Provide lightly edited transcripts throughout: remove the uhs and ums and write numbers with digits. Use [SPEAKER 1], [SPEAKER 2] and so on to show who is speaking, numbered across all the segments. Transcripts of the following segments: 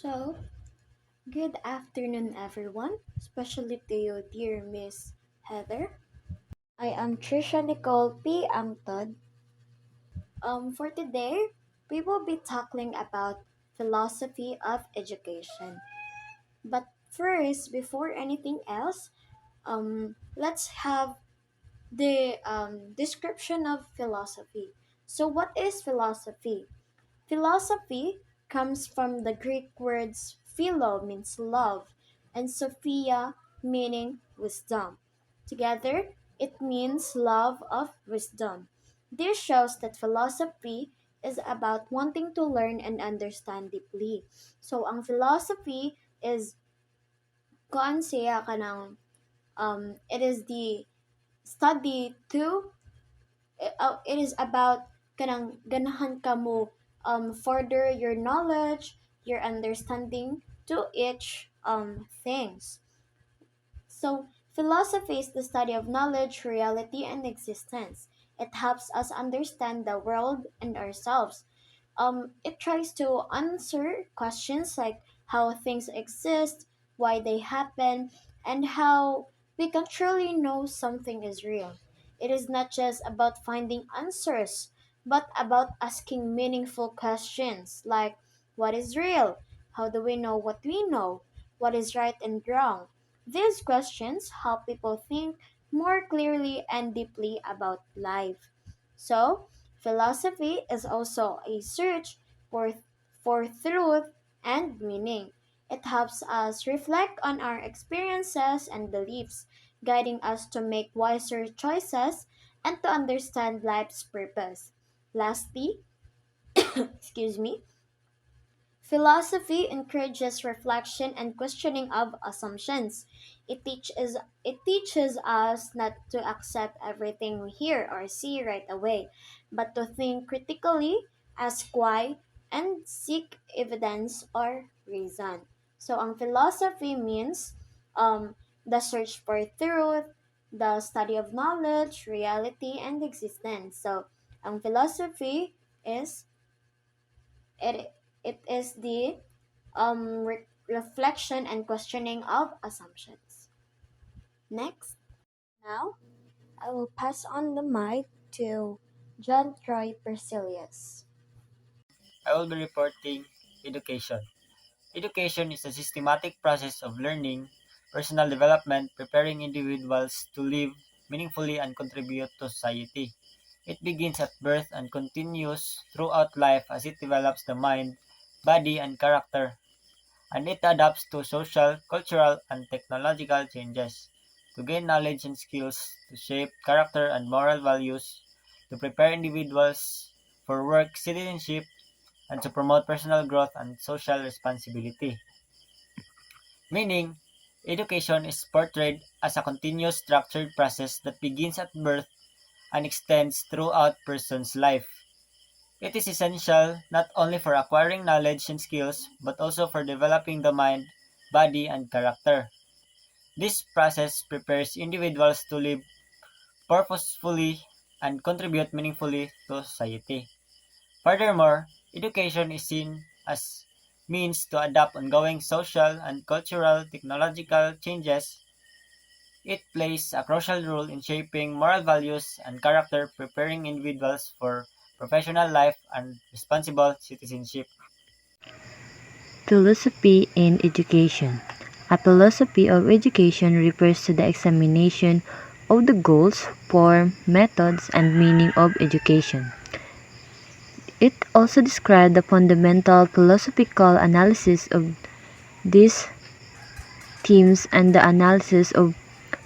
[SPEAKER 1] So, good afternoon, everyone, especially to you, dear Miss Heather. I am Trisha Nicole P. Amtod. For today, we will be tackling about philosophy of education. But first, before anything else, let's have the description of philosophy. So, what is philosophy? Philosophy comes from the Greek words philo means love and sophia meaning wisdom. Together, it means love of wisdom. This shows that philosophy is about wanting to learn and understand deeply. So, ang philosophy is kuan siya kanang it is the study to it is about kanang ganahan ka mo further your knowledge, your understanding to each things. So, philosophy is the study of knowledge, reality, and existence. It helps us understand the world and ourselves. It tries to answer questions like how things exist, why they happen, and how we can truly know something is real. It is not just about finding answers, but about asking meaningful questions like what is real? How do we know what we know? What is right and wrong? These questions help people think more clearly and deeply about life. So, philosophy is also a search for truth and meaning. It helps us reflect on our experiences and beliefs, guiding us to make wiser choices and to understand life's purpose. Lastly, excuse me, philosophy encourages reflection and questioning of assumptions. It teaches us not to accept everything we hear or see right away, but to think critically, ask why, and seek evidence or reason. So ang philosophy means the search for truth, the study of knowledge, reality, and existence. So ang philosophy is it it is the reflection and questioning of assumptions. Next, now I will pass on the mic to John Troy Persilius.
[SPEAKER 2] I will be reporting education. Education is a systematic process of learning, personal development, preparing individuals to live meaningfully and contribute to society. It begins at birth and continues throughout life as it develops the mind, body, and character, and it adapts to social, cultural, and technological changes to gain knowledge and skills, to shape character and moral values, to prepare individuals for work, citizenship, and to promote personal growth and social responsibility. Meaning, education is portrayed as a continuous structured process that begins at birth and extends throughout person's life. It is essential not only for acquiring knowledge and skills, but also for developing the mind, body, and character. This process prepares individuals to live purposefully and contribute meaningfully to society. Furthermore, education is seen as means to adapt ongoing social and cultural technological changes. It plays a crucial role in shaping moral values and character, preparing individuals for professional life and responsible citizenship.
[SPEAKER 3] Philosophy in education. A philosophy of education refers to the examination of the goals, form, methods, and meaning of education. It also describes the fundamental philosophical analysis of these themes and the analysis of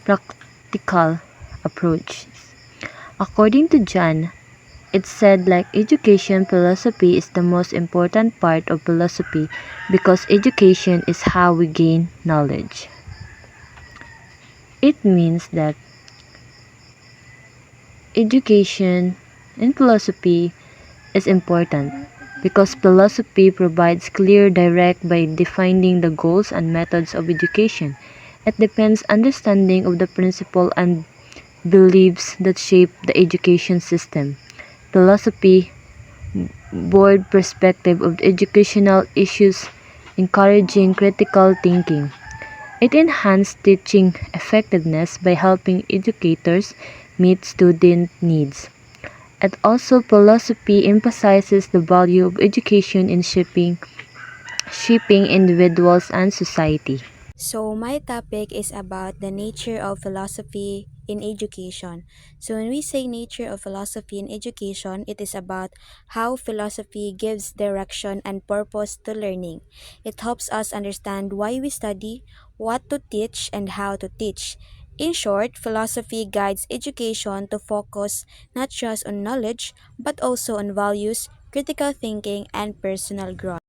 [SPEAKER 3] practical approaches. According to John, it said like education philosophy is the most important part of philosophy because education is how we gain knowledge. It means that education in philosophy is important because philosophy provides clear direct by defining the goals and methods of education. It depends understanding of the principle and beliefs that shape the education system. Philosophy broad perspective of educational issues encouraging critical thinking. It enhanced teaching effectiveness by helping educators meet student needs. And also philosophy emphasizes the value of education in shaping individuals and society.
[SPEAKER 1] So, my topic is about the nature of philosophy in education. So, when we say nature of philosophy in education, it is about how philosophy gives direction and purpose to learning. It helps us understand why we study, what to teach, and how to teach. In short, philosophy guides education to focus not just on knowledge, but also on values, critical thinking, and personal growth.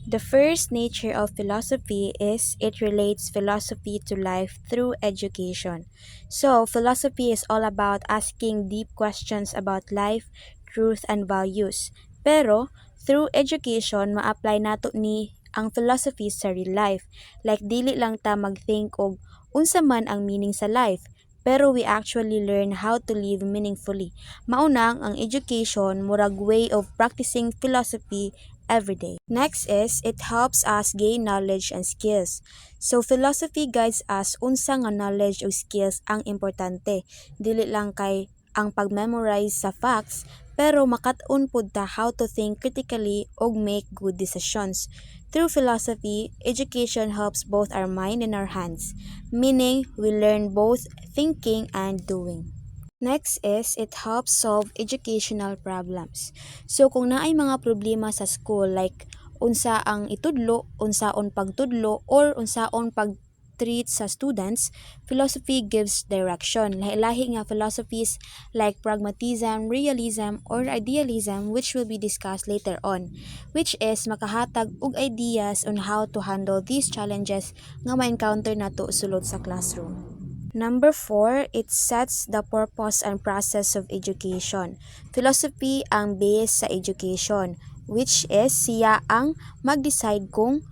[SPEAKER 1] The first nature of philosophy is it relates philosophy to life through education. So, philosophy is all about asking deep questions about life, truth, and values. Pero, through education, ma-apply nato ni ang philosophy sa real life. Like, dili lang ta mag-think og unsa man ang meaning sa life, pero we actually learn how to live meaningfully. Maunang, ang education murag way of practicing philosophy every day. Next is, it helps us gain knowledge and skills. So, philosophy guides us unsa nga knowledge o skills ang importante. Dili lang kay ang pag-memorize sa facts, pero makat-on pud ta how to think critically og make good decisions. Through philosophy, education helps both our mind and our hands, meaning we learn both thinking and doing. Next is, it helps solve educational problems. So, kung naay mga problema sa school, like unsa ang itudlo, unsaon pagtudlo, or unsaon pag-treat sa students, philosophy gives direction. Lahi-lahi nga philosophies like pragmatism, realism, or idealism, which will be discussed later on, which is makahatag og ideas on how to handle these challenges nga ma-encounter nato sulod sa classroom. Number 4, it sets the purpose and process of education. Philosophy ang base sa education, which is siya ang mag-decide kung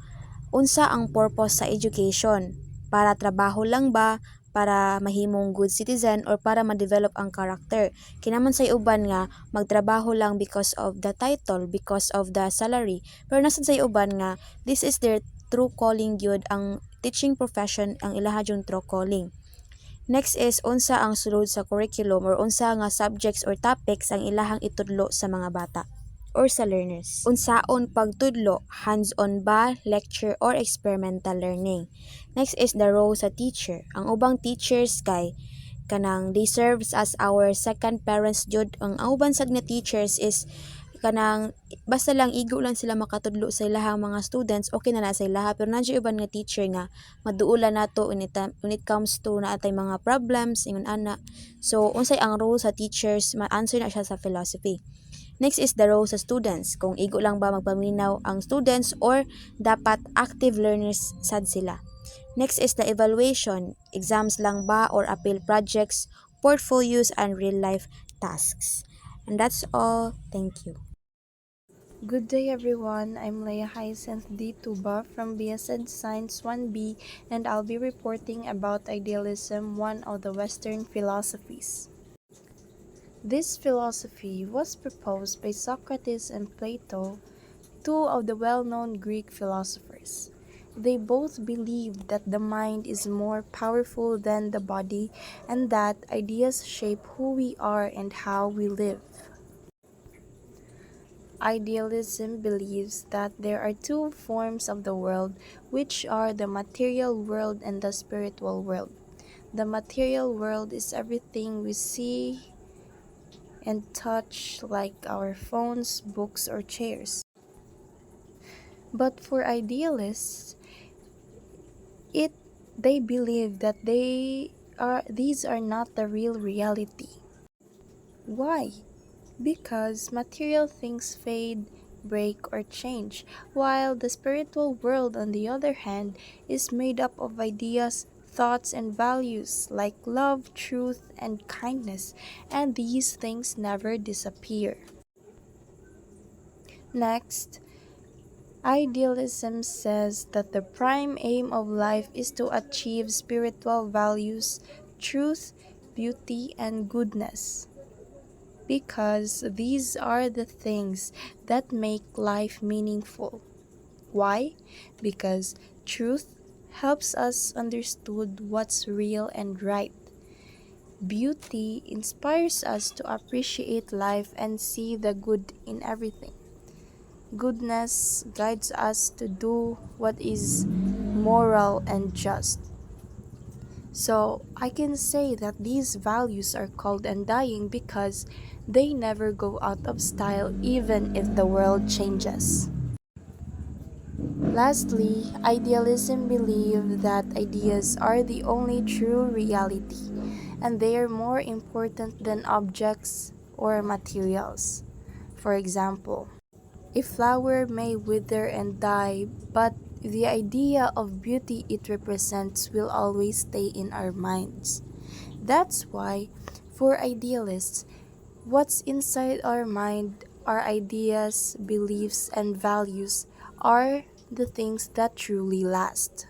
[SPEAKER 1] unsa ang purpose sa education. Para trabaho lang ba, para mahimong good citizen, or para ma-develop ang character. Kinaman sa uban nga, magtrabaho lang because of the title, because of the salary. Pero nasa sa uban nga, this is their true calling yun, ang teaching profession ang ilahadyung true calling. Next is unsa ang sulod sa curriculum or unsa nga subjects or topics ang ilahang itudlo sa mga bata or sa learners. Unsaon pagtudlo, hands-on ba, lecture or experimental learning. Next is the role sa teacher. Ang ubang teachers kay kanang they serves as our second parents jud. Ang uban sad nga teachers is kanang basta lang igo lang sila makatudlo sa ilahang mga students, okay na sa ilaha. Pero nandiyo iban nga teacher nga maduulan nato when it comes to naatay mga problems ingon ana. So unsay ang role sa teachers, ma-answer na siya sa philosophy. Next is the role sa students, kung igo lang ba magpaminaw ang students or dapat active learners sad sila. Next is the evaluation, exams lang ba or appeal projects, portfolios, and real life tasks. And that's all. Thank you.
[SPEAKER 4] Good day everyone, I'm Leah Hyacinth D. Tuba from BSED Science-1B and I'll be reporting about idealism, one of the Western philosophies. This philosophy was proposed by Socrates and Plato, two of the well-known Greek philosophers. They both believed that the mind is more powerful than the body and that ideas shape who we are and how we live. Idealism believes that there are two forms of the world, which are the material world and the spiritual world. The material world is everything we see and touch, like our phones, books, or chairs. But for idealists, it they believe that these are not the real reality. Why? Because material things fade, break, or change, while the spiritual world, on the other hand, is made up of ideas, thoughts, and values like love, truth, and kindness, and these things never disappear. Next, idealism says that the prime aim of life is to achieve spiritual values, truth, beauty, and goodness, because these are the things that make life meaningful. Why? Because truth helps us understood what's real and right. Beauty inspires us to appreciate life and see the good in everything. Goodness guides us to do what is moral and just. So I can say that these values are called undying because they never go out of style even if the world changes. Lastly, idealism believes that ideas are the only true reality and they are more important than objects or materials. For example, a flower may wither and die, but the idea of beauty it represents will always stay in our minds. That's why, for idealists, what's inside our mind, our ideas, beliefs, and values are the things that truly last.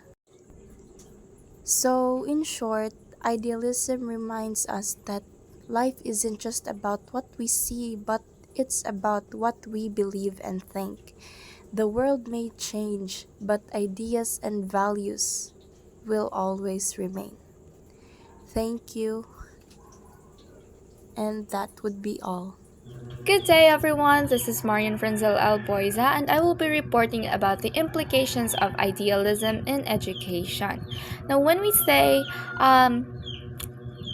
[SPEAKER 4] So, in short, idealism reminds us that life isn't just about what we see, but it's about what we believe and think. The world may change, but ideas and values will always remain. Thank you, and that would be all.
[SPEAKER 5] Good day, everyone. This is Marian Frenzel Alboiza, and I will be reporting about the implications of idealism in education. Now, when we say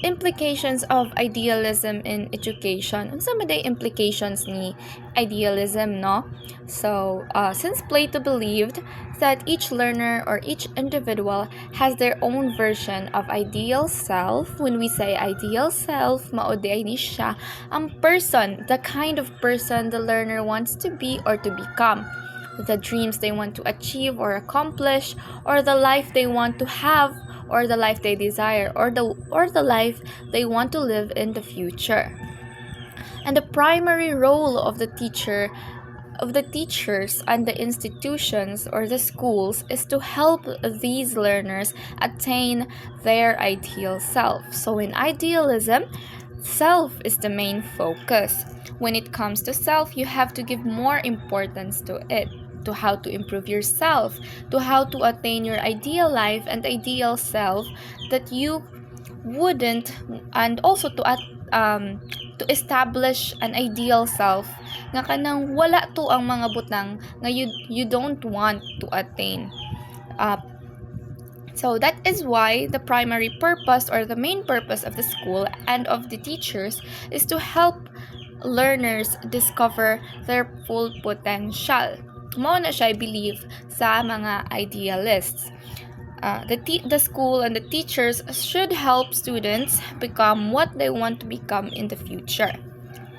[SPEAKER 5] implications of idealism in education, ano ba day implications ni idealism, no? So, since Plato believed that each learner or each individual has their own version of ideal self, when we say ideal self, maoday ni siya ang person, the kind of person the learner wants to be or to become, the dreams they want to achieve or accomplish, or the life they want to have, or the life they desire, or the life they want to live in the future. And the primary role of the teachers and the institutions or the schools is to help these learners attain their ideal self. So in idealism, self is the main focus. When it comes to self, you have to give more importance to it, to how to improve yourself, to how to attain your ideal life and ideal self that you wouldn't, and also to establish an ideal self nga kanang wala to ang mga butang nga you don't want to attain. So that is why the primary purpose or the main purpose of the school and of the teachers is to help learners discover their full potential. Mao na siya believe sa mga idealists. The school and the teachers should help students become what they want to become in the future.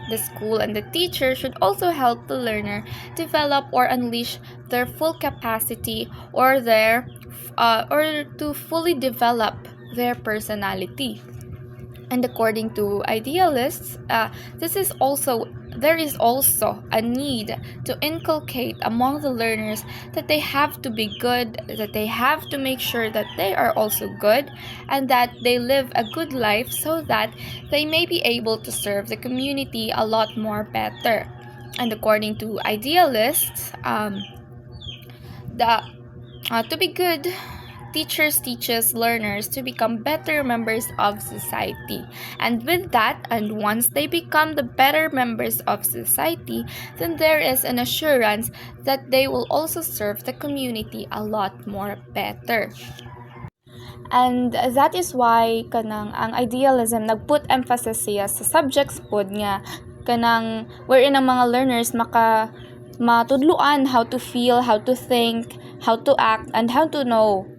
[SPEAKER 5] The school and the teacher should also help the learner develop or unleash their full capacity or to fully develop their personality. And according to idealists, there is also a need to inculcate among the learners that they have to be good, that they have to make sure that they are also good, and that they live a good life so that they may be able to serve the community a lot more better. And according to idealists, to be good, teachers teaches learners to become better members of society. And with that, and once they become the better members of society, then there is an assurance that they will also serve the community a lot more better. And that is why kanang ang idealism nagput emphasis siya sa subjects pod nga kanang wherein ang mga learners matudluan how to feel, how to think, how to act, and how to know.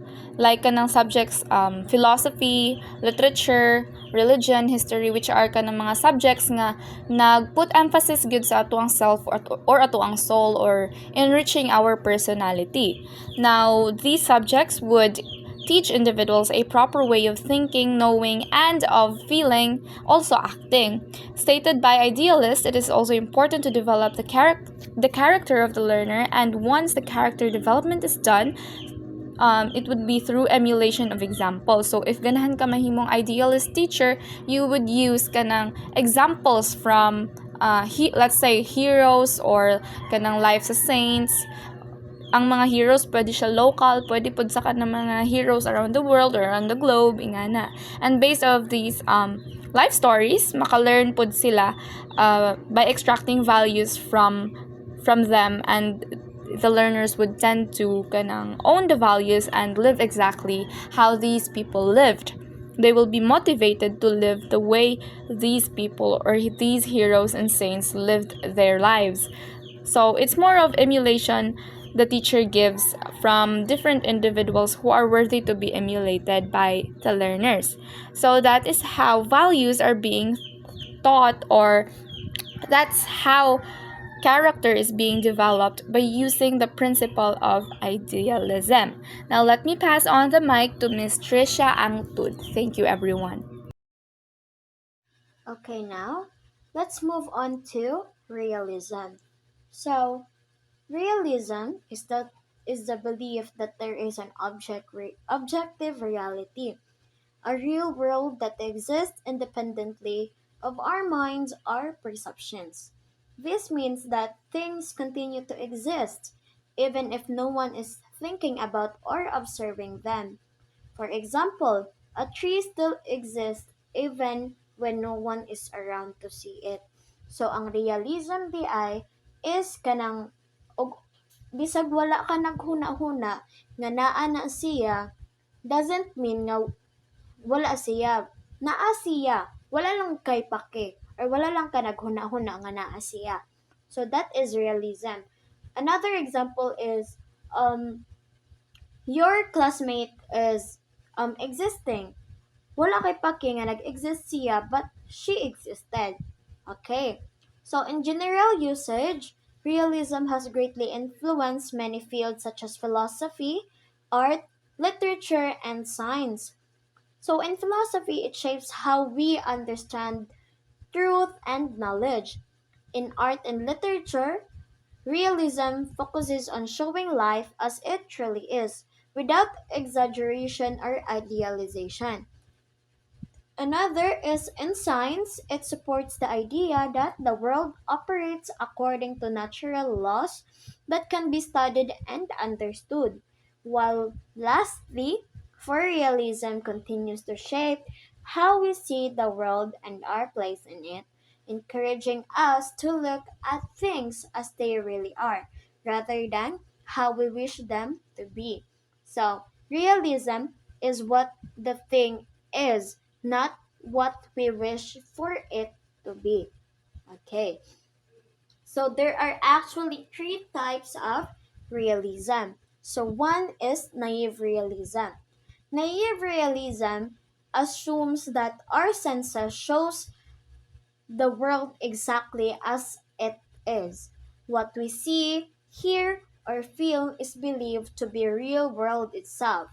[SPEAKER 5] Like kanang subjects, philosophy, literature, religion, history, which are kanang mga subjects nga nagput emphasis good sa atuang self or atuang soul or enriching our personality. Now, these subjects would teach individuals a proper way of thinking, knowing, and of feeling, also acting. Stated by idealists, it is also important to develop the character of the learner, and once the character development is done, it would be through emulation of examples. So if ganahan ka mahimong idealist teacher, you would use kanang examples from let's say heroes or kanang lives of saints, ang mga heroes pwede siya local, pwede pud sa kanang mga heroes around the world or around the globe ingana. And based of these life stories, maka-learn pud sila by extracting values from them, and the learners would tend to kanang own the values and live exactly how these people lived. They will be motivated to live the way these people or these heroes and saints lived their lives. So it's more of emulation the teacher gives from different individuals who are worthy to be emulated by the learners. So that is how values are being taught, or that's how character is being developed by using the principle of idealism. Now let me pass on the mic to Miss Trisha Angtud. Thank you, everyone.
[SPEAKER 1] Okay, now let's move on to realism. So, realism is the belief that there is an objective reality, a real world that exists independently of our minds or perceptions. This means that things continue to exist even if no one is thinking about or observing them. For example, a tree still exists even when no one is around to see it. So ang realism di ay is kanang og bisag wala ka naghuna-huna nga naa na siya doesn't mean nga wala siya. Naa siya. Wala lang kay pake or wala lang ka naghuna-huna nga naa siya. So that is realism. Another example is your classmate is existing. Wala kay pake nga nag-exist siya but she existed. Okay. So in general usage, realism has greatly influenced many fields such as philosophy, art, literature, and science. So in philosophy, it shapes how we understand truth and knowledge. In art and literature, realism focuses on showing life as it truly is, without exaggeration or idealization. Another is in science, it supports the idea that the world operates according to natural laws that can be studied and understood. While lastly, for realism continues to shape how we see the world and our place in it, encouraging us to look at things as they really are, rather than how we wish them to be. So, realism is what the thing is, not what we wish for it to be. Okay, so there are actually three types of realism. So one is naive realism. Naive realism assumes that our senses shows the world exactly as it is. What we see, hear, or feel is believed to be real world itself.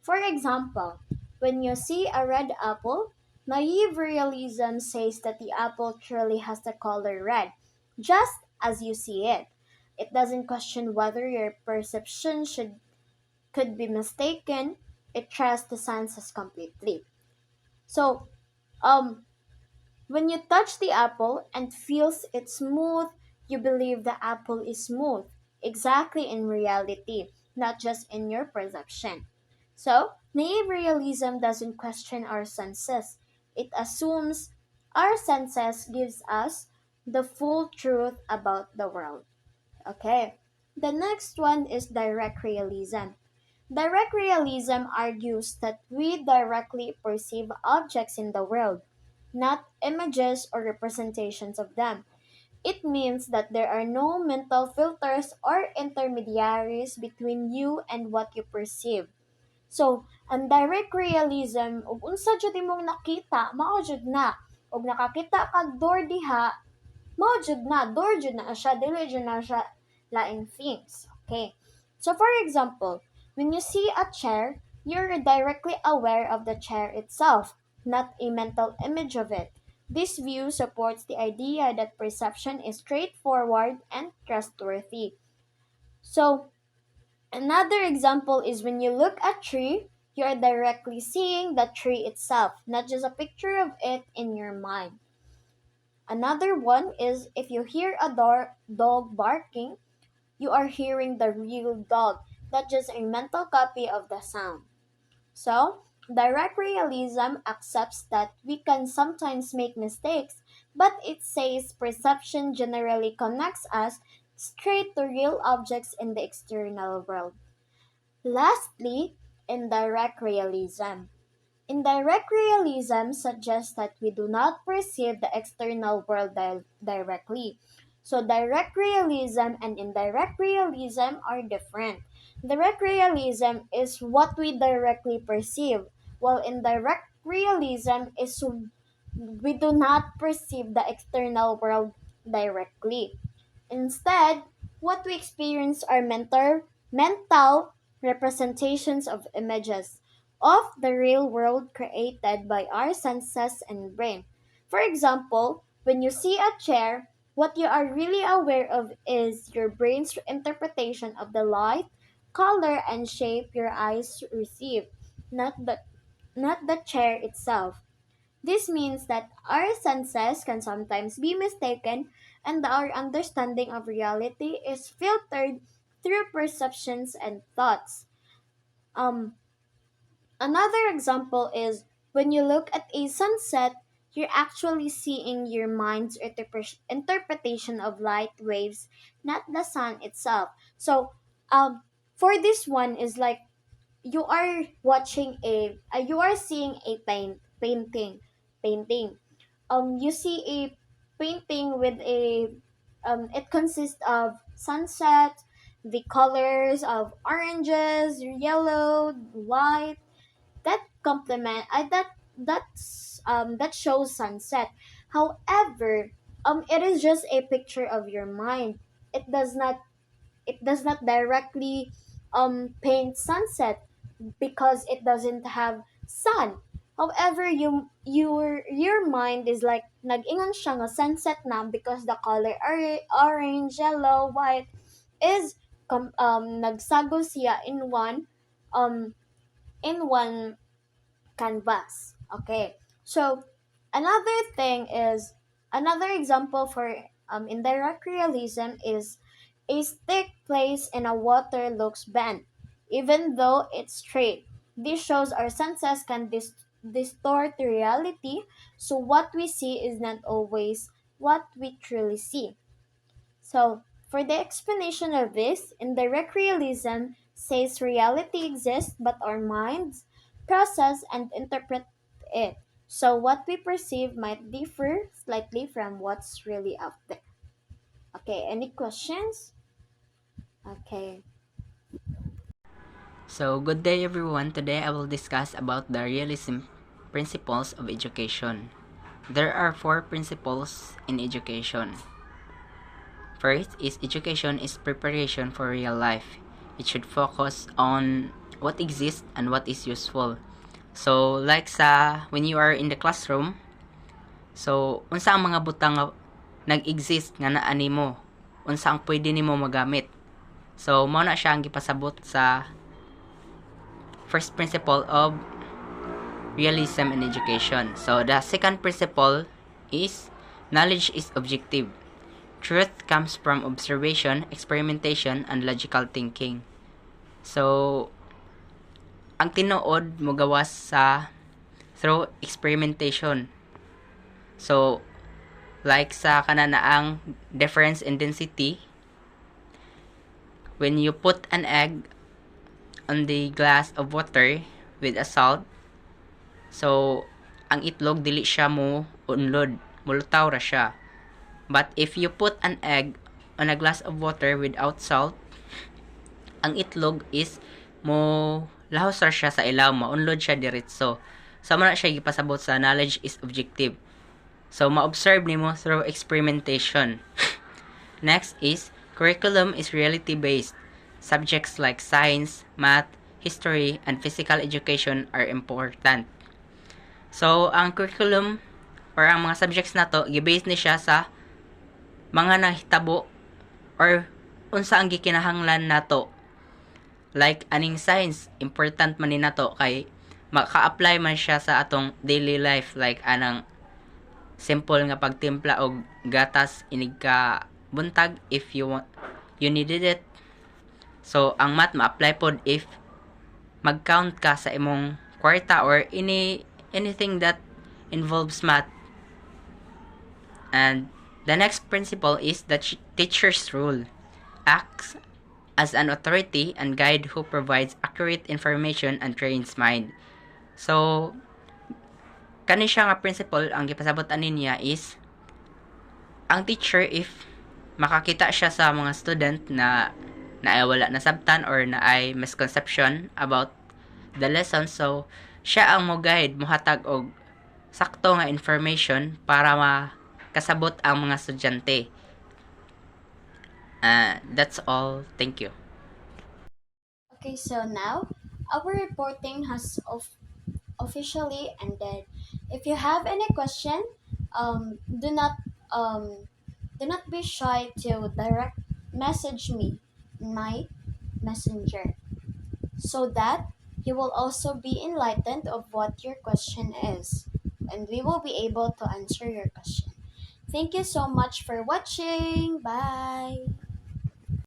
[SPEAKER 1] For example, when you see a red apple, naive realism says that the apple truly has the color red, just as you see it. It doesn't question whether your perception could be mistaken. It trusts the senses completely. So, um, when you touch the apple and feels it smooth, you believe the apple is smooth, exactly in reality, not just in your perception. So, naive realism doesn't question our senses. It assumes our senses gives us the full truth about the world. Okay. The next one is direct realism. Direct realism argues that we directly perceive objects in the world, not images or representations of them. It means that there are no mental filters or intermediaries between you and what you perceive. So, ang direct realism, ug unsa jud imong nakita, mao jud na. Ug nakakita kag door diha, mao jud na, door jud na siya, dili jud na siya laing things. Okay. So for example, when you see a chair, you're directly aware of the chair itself, not a mental image of it. This view supports the idea that perception is straightforward and trustworthy. So another example is when you look at tree, you are directly seeing the tree itself, not just a picture of it in your mind. Another one is if you hear a dog barking, You are hearing the real dog, not just a mental copy of the sound. So, direct realism accepts that we can sometimes make mistakes, but it says perception generally connects us straight to real objects in the external world. Lastly, indirect realism. Indirect realism suggests that we do not perceive the external world directly. So, direct realism and indirect realism are different. Direct realism is what we directly perceive, while indirect realism is we do not perceive the external world directly. Instead, what we experience are mental representations of images of the real world created by our senses and brain. For example, when you see a chair, what you are really aware of is your brain's interpretation of the light, color, and shape your eyes receive, not the not the chair itself. This means that our senses can sometimes be mistaken and our understanding of reality is filtered through perceptions and thoughts. Um, Another example is when you look at a sunset, you're actually seeing your mind's interpretation of light waves, not the sun itself. So, for this one is like you are watching you are seeing a painting. You see a painting with a it consists of sunset, the colors of oranges, yellow, white that complement that shows sunset. However, it is just a picture of your mind. It does not directly paint sunset because it doesn't have sun. However, your mind is like nag-ingon siya nga sunset na because the color orange, yellow, white is nagsagol siya um in one canvas. Okay. So another example for indirect realism is a stick placed in a water looks bent, even though it's straight. This shows our senses can distort the reality, so what we see is not always what we truly see. So, for the explanation of this, indirect realism says reality exists, but our minds process and interpret it. So, what we perceive might differ slightly from what's really out there. Okay, any questions? Okay.
[SPEAKER 6] So, good day everyone. Today I will discuss about the realism principles of education. There are 4 principles in education. First is education is preparation for real life. It should focus on what exists and what is useful. So, like when you are in the classroom, so unsa ang mga butang nga nag-exist nga naa nimo? Unsa ang pwede nimo magamit? So, mao na siya ang gipasabot sa first principle of realism in education. So, the second principle is knowledge is objective. Truth comes from observation, experimentation, and logical thinking. So, ang tinuod mo gawas through experimentation. So, like sa kananaang difference in density, when you put an egg on the glass of water with a salt, so ang itlog dili siya mo unlod, mulutaw ra siya. But if you put an egg on a glass of water without salt, ang itlog is mo lahos ra siya sa ilaw, maunlod siya diretso. So mo na siya gipasabot sa knowledge is objective. So ma-observe nimo through experimentation. Next is curriculum is reality-based. Subjects like science, math, history, and physical education are important. So, ang curriculum or ang mga subjects na to, gi-base ni siya sa mga nahitabo or unsa ang gikinahanglan nato. Like aning science, important man ni nato kay maka-apply man siya sa atong daily life, like anang simple nga pagtimpla og gatas inig ka buntag if you needed it So, ang math ma-apply pod if mag-count ka sa imong kwarta or anything that involves math. And the next principle is the teacher's rule. Acts as an authority and guide who provides accurate information and trains mind. So, kani siya nga principle, ang gipasabot-an niya is, ang teacher, if makakita siya sa mga student na ay wala na sabtan or na ay misconception about the lesson, so siya ang mo guide, mohatag og sakto nga information para makasabot ang mga estudyante. That's all. Thank you.
[SPEAKER 1] Okay, so now our reporting has officially ended. If you have any question, um, do not um, do not be shy to direct message me in my messenger, so that you will also be enlightened of what your question is, and we will be able to answer your question. Thank you so much for watching. Bye.